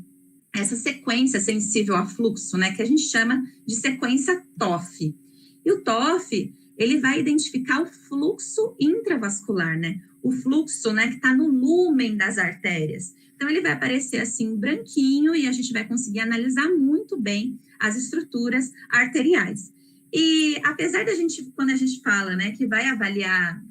essa sequência sensível a fluxo, né, que a gente chama de sequência TOF. E o TOF, ele vai identificar o fluxo intravascular, né, o fluxo, né, que está no lúmen das artérias. Então, ele vai aparecer assim, branquinho, e a gente vai conseguir analisar muito bem as estruturas arteriais. E apesar da gente, quando a gente fala, né, que vai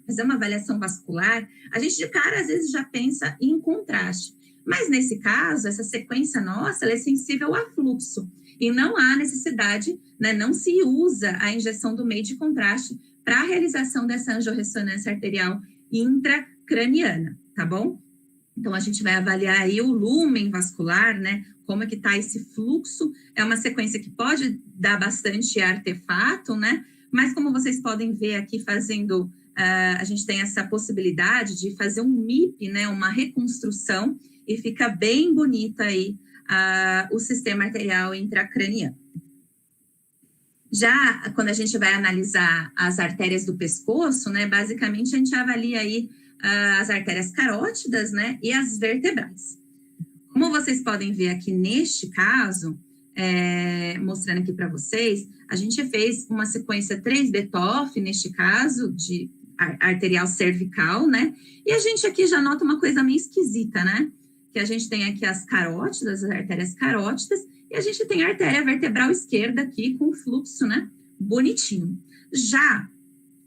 fazer uma avaliação vascular, a gente de cara, às vezes, já pensa em contraste. Mas, nesse caso, essa sequência nossa, ela é sensível a fluxo. E não há necessidade, né, não se usa a injeção do meio de contraste para a realização dessa angiorressonância arterial intracraniana, tá bom? Então, a gente vai avaliar aí o lúmen vascular, né, como é que está esse fluxo. É uma sequência que pode dar bastante artefato, né, mas como vocês podem ver aqui fazendo, a gente tem essa possibilidade de fazer um MIP, né, uma reconstrução, e fica bem bonita aí o sistema arterial intracraniano. Já quando a gente vai analisar as artérias do pescoço, né, basicamente a gente avalia aí as artérias carótidas, né, e as vertebrais. Como vocês podem ver aqui neste caso, mostrando aqui para vocês, a gente fez uma sequência 3D TOF, neste caso, de arterial cervical, né, e a gente aqui já nota uma coisa meio esquisita, né, que a gente tem aqui as carótidas, as artérias carótidas, e a gente tem a artéria vertebral esquerda aqui com fluxo, né, bonitinho. Já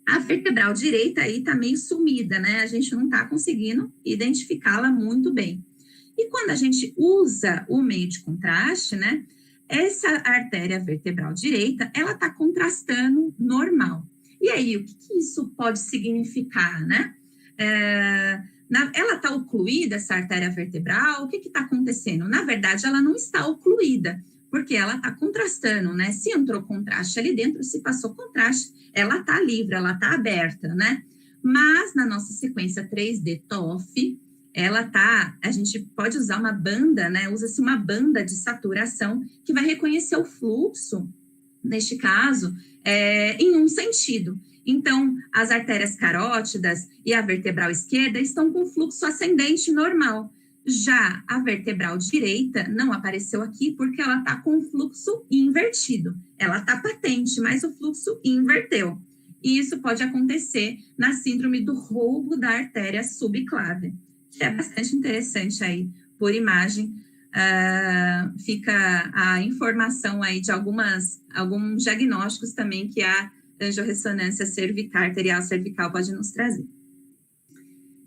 a vertebral direita aí tá meio sumida, né, a gente não tá conseguindo identificá-la muito bem. E quando a gente usa o meio de contraste, né, essa artéria vertebral direita, ela tá contrastando normal. E aí, o que isso pode significar, né? Ela está ocluída, essa artéria vertebral, o que está acontecendo? Na verdade, ela não está ocluída, porque ela está contrastando, né? Se entrou contraste ali dentro, se passou contraste, ela está livre, ela está aberta, né? Mas na nossa sequência 3D TOF, a gente pode usar uma banda, né? Usa-se uma banda de saturação que vai reconhecer o fluxo, neste caso, em um sentido. Então, as artérias carótidas e a vertebral esquerda estão com fluxo ascendente normal. Já a vertebral direita não apareceu aqui porque ela está com fluxo invertido. Ela está patente, mas o fluxo inverteu. E isso pode acontecer na síndrome do roubo da artéria subclave, que é bastante interessante aí, por imagem. Fica a informação aí de alguns diagnósticos também que a angiorressonância arterial cervical pode nos trazer.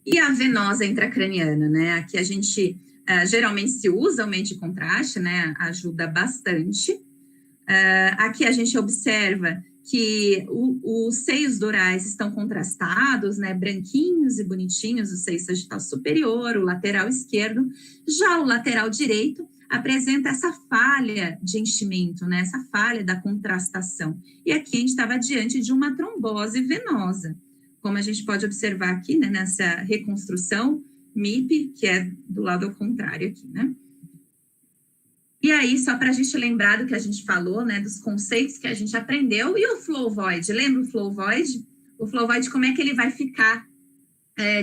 E a venosa intracraniana, né? Aqui a gente geralmente se usa o meio de contraste, né? Ajuda bastante. Aqui a gente observa que os seios durais estão contrastados, né? Branquinhos e bonitinhos, o seio sagital superior, o lateral esquerdo. Já o lateral direito apresenta essa falha de enchimento, né? Essa falha da contrastação. E aqui a gente estava diante de uma trombose venosa, como a gente pode observar aqui, né, nessa reconstrução MIP, que é do lado ao contrário aqui, né? E aí, só para a gente lembrar do que a gente falou, né, dos conceitos que a gente aprendeu, e o flow void, lembra o flow void? O flow void, como é que ele vai ficar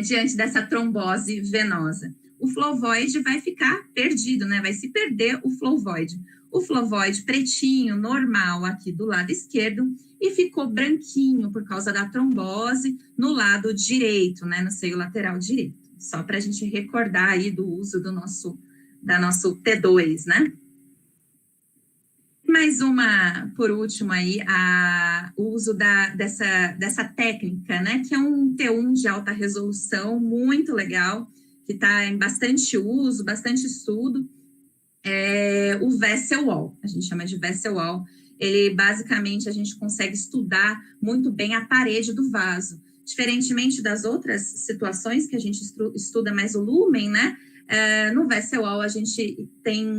diante dessa trombose venosa? O flow void vai ficar perdido, né? Vai se perder o flow void. O flow void pretinho, normal, aqui do lado esquerdo, e ficou branquinho por causa da trombose no lado direito, né? No seio lateral direito. só para a gente recordar aí do uso do nosso T2, né? Mais uma, por último aí, o uso dessa técnica, né, que é um T1 de alta resolução, muito legal, que está em bastante uso, bastante estudo, o Vessel Wall, a gente chama de Vessel Wall. Ele, basicamente, a gente consegue estudar muito bem a parede do vaso. Diferentemente das outras situações que a gente estuda mais o lúmen, né, no Vessel Wall a gente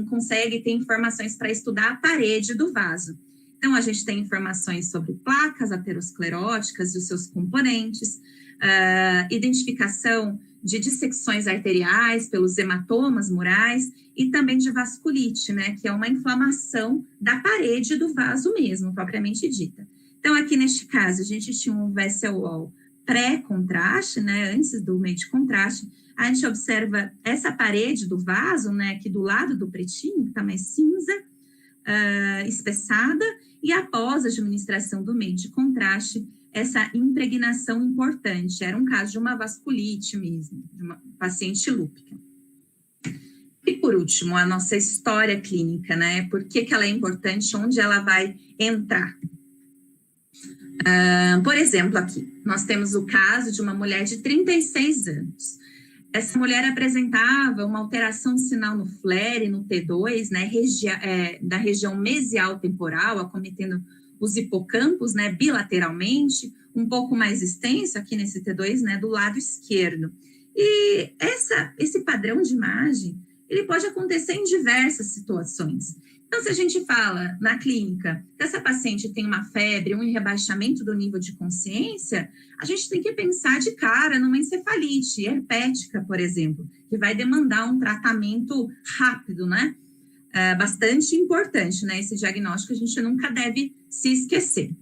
consegue ter informações para estudar a parede do vaso. Então, a gente tem informações sobre placas ateroscleróticas e os seus componentes, identificação de dissecções arteriais pelos hematomas murais e também de vasculite, né, que é uma inflamação da parede do vaso mesmo, propriamente dita. Então, aqui neste caso, a gente tinha um Vessel Wall pré-contraste, né, antes do meio de contraste. A gente observa essa parede do vaso, né, aqui do lado do pretinho, que está mais cinza, espessada, e após a administração do meio de contraste, essa impregnação importante. Era um caso de uma vasculite mesmo, de uma paciente lúpica. E, por último, a nossa história clínica, né? Por que ela é importante, onde ela vai entrar? Por exemplo, aqui, nós temos o caso de uma mulher de 36 anos. Essa mulher apresentava uma alteração de sinal no FLAIR e no T2, né, da região mesial temporal, acometendo os hipocampos, né, bilateralmente, um pouco mais extenso aqui nesse T2, né, do lado esquerdo. E esse padrão de imagem, ele pode acontecer em diversas situações. Então, se a gente fala na clínica que essa paciente tem uma febre, um rebaixamento do nível de consciência, a gente tem que pensar de cara numa encefalite herpética, por exemplo, que vai demandar um tratamento rápido, né? Bastante importante, né? Esse diagnóstico a gente nunca deve se esquecer.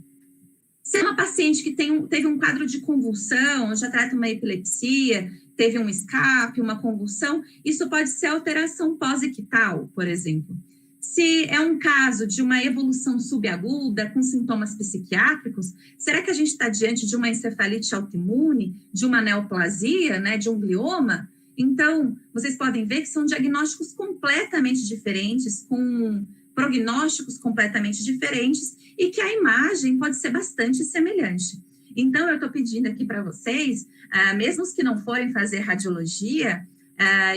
Se é uma paciente que teve um quadro de convulsão, já trata uma epilepsia, teve um escape, uma convulsão, isso pode ser alteração pós-ictal, por exemplo. Se é um caso de uma evolução subaguda com sintomas psiquiátricos, será que a gente está diante de uma encefalite autoimune, de uma neoplasia, né, de um glioma? Então, vocês podem ver que são diagnósticos completamente diferentes, com prognósticos completamente diferentes e que a imagem pode ser bastante semelhante. Então, eu estou pedindo aqui para vocês, mesmo os que não forem fazer radiologia,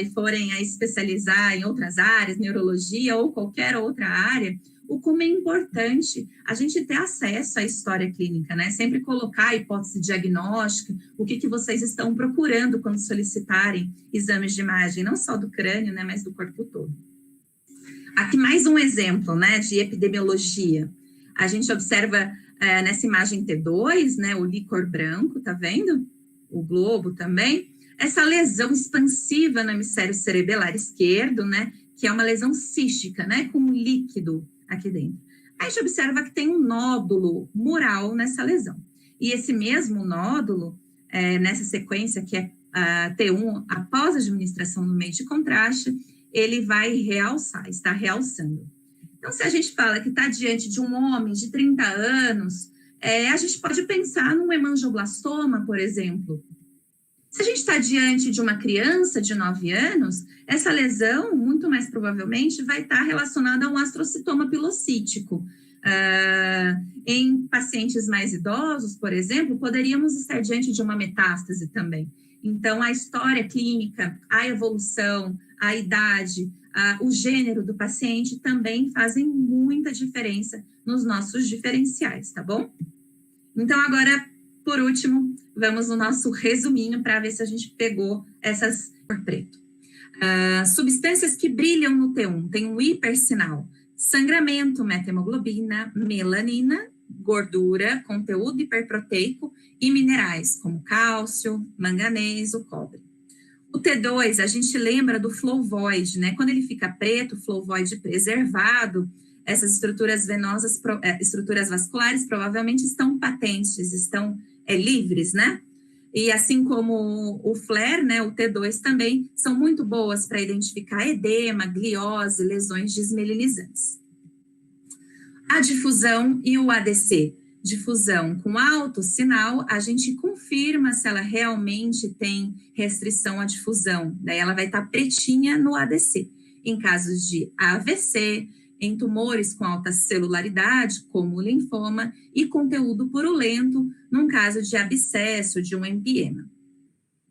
e forem a especializar em outras áreas, neurologia ou qualquer outra área, o como é importante a gente ter acesso à história clínica, né? Sempre colocar a hipótese diagnóstica, o que vocês estão procurando quando solicitarem exames de imagem, não só do crânio, né, mas do corpo todo. Aqui mais um exemplo, né, de epidemiologia. A gente observa nessa imagem T2, né, o líquor branco, tá vendo? O globo também. Essa lesão expansiva no hemisfério cerebelar esquerdo, né, que é uma lesão cística, né, com um líquido aqui dentro. Aí a gente observa que tem um nódulo mural nessa lesão. E esse mesmo nódulo, nessa sequência que é T1, após a administração do meio de contraste, ele vai realçar, está realçando. Então, se a gente fala que está diante de um homem de 30 anos, a gente pode pensar num hemangioblastoma, por exemplo. Se a gente está diante de uma criança de 9 anos, essa lesão, muito mais provavelmente, vai estar relacionada a um astrocitoma pilocítico. Em pacientes mais idosos, por exemplo, poderíamos estar diante de uma metástase também. Então, a história clínica, a evolução, a idade, o gênero do paciente também fazem muita diferença nos nossos diferenciais, tá bom? Então, agora, por último, vamos no nosso resuminho para ver se a gente pegou essas por preto. Substâncias que brilham no T1, tem um hipersinal, sangramento, metahemoglobina, melanina, gordura, conteúdo hiperproteico e minerais, como cálcio, manganês, o cobre. O T2, a gente lembra do flow void, né? Quando ele fica preto, flow void preservado, essas estruturas venosas, estruturas vasculares provavelmente estão patentes, estão livres, né? E assim como o FLAIR, né, o T2 também, são muito boas para identificar edema, gliose, lesões desmelinizantes. A difusão e o ADC. difusão com alto sinal, a gente confirma se ela realmente tem restrição à difusão. Daí ela vai estar pretinha no ADC. Em casos de AVC, em tumores com alta celularidade, como o linfoma, e conteúdo purulento, num caso de abscesso, de um empiema.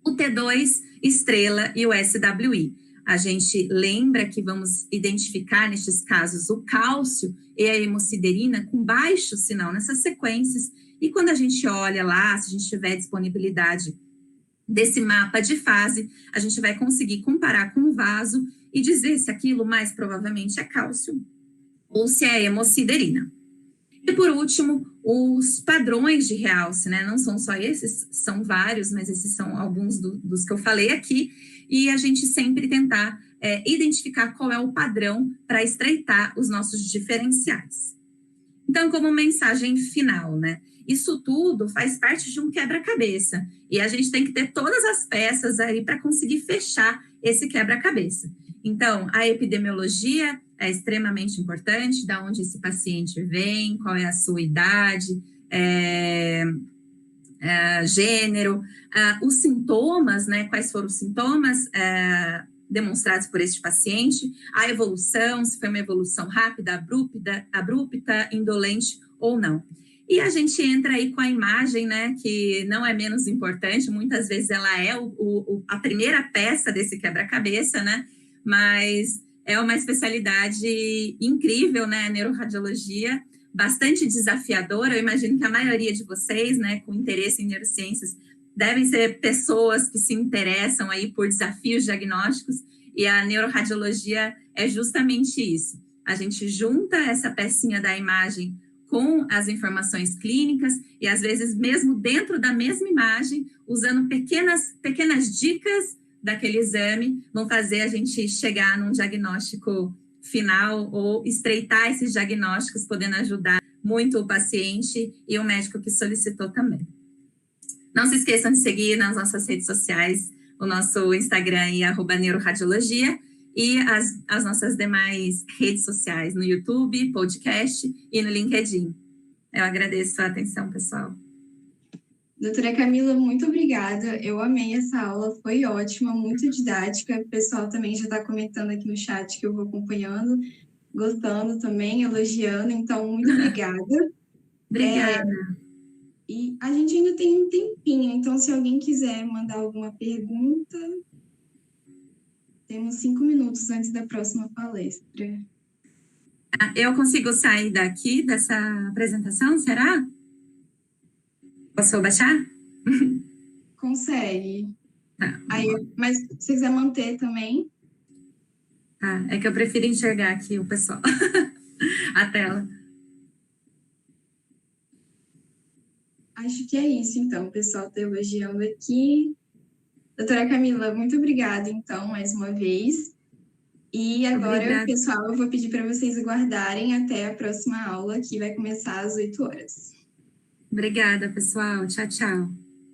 O T2, estrela e o SWI. A gente lembra que vamos identificar, nestes casos, o cálcio e a hemosiderina com baixo sinal nessas sequências. E quando a gente olha lá, se a gente tiver disponibilidade desse mapa de fase, a gente vai conseguir comparar com o vaso e dizer se aquilo mais provavelmente é cálcio ou se é hemosiderina. E por último, os padrões de realce, né? Não são só esses, são vários, mas esses são alguns dos que eu falei aqui. E a gente sempre tentar identificar qual é o padrão para estreitar os nossos diferenciais. Então, como mensagem final, né? Isso tudo faz parte de um quebra-cabeça. E a gente tem que ter todas as peças aí para conseguir fechar esse quebra-cabeça. Então, a epidemiologia é extremamente importante, de onde esse paciente vem, qual é a sua idade, gênero, os sintomas, né, quais foram os sintomas demonstrados por este paciente, a evolução, se foi uma evolução rápida, abrupta, indolente ou não. E a gente entra aí com a imagem, né, que não é menos importante, muitas vezes ela é a primeira peça desse quebra-cabeça, né, mas é uma especialidade incrível, né, a neuroradiologia, bastante desafiadora. Eu imagino que a maioria de vocês, né, com interesse em neurociências, devem ser pessoas que se interessam aí por desafios diagnósticos, e a neuroradiologia é justamente isso. A gente junta essa pecinha da imagem com as informações clínicas e, às vezes, mesmo dentro da mesma imagem, usando pequenas dicas daquele exame, vão fazer a gente chegar num diagnóstico final ou estreitar esses diagnósticos, podendo ajudar muito o paciente e o médico que solicitou também. Não se esqueçam de seguir nas nossas redes sociais, o nosso Instagram é @neuroradiologia e as nossas demais redes sociais no YouTube, podcast e no LinkedIn. Eu agradeço a atenção, pessoal. Doutora Camila, muito obrigada. Eu amei essa aula, foi ótima, muito didática. O pessoal também já está comentando aqui no chat que eu vou acompanhando, gostando também, elogiando. Então, muito obrigada. Obrigada. E a gente ainda tem um tempinho, então se alguém quiser mandar alguma pergunta, temos 5 minutos antes da próxima palestra. Eu consigo sair daqui dessa apresentação, será? Posso baixar? Consegue. Tá. Aí, mas se você quiser manter também. Tá, é que eu prefiro enxergar aqui o pessoal, a tela. Acho que é isso, então. O pessoal está elogiando aqui. Doutora Camila, muito obrigada, então, mais uma vez. E agora, Obrigada. pessoal, eu vou pedir para vocês aguardarem até a próxima aula, que vai começar às 8 horas. Obrigada, pessoal. Tchau, tchau.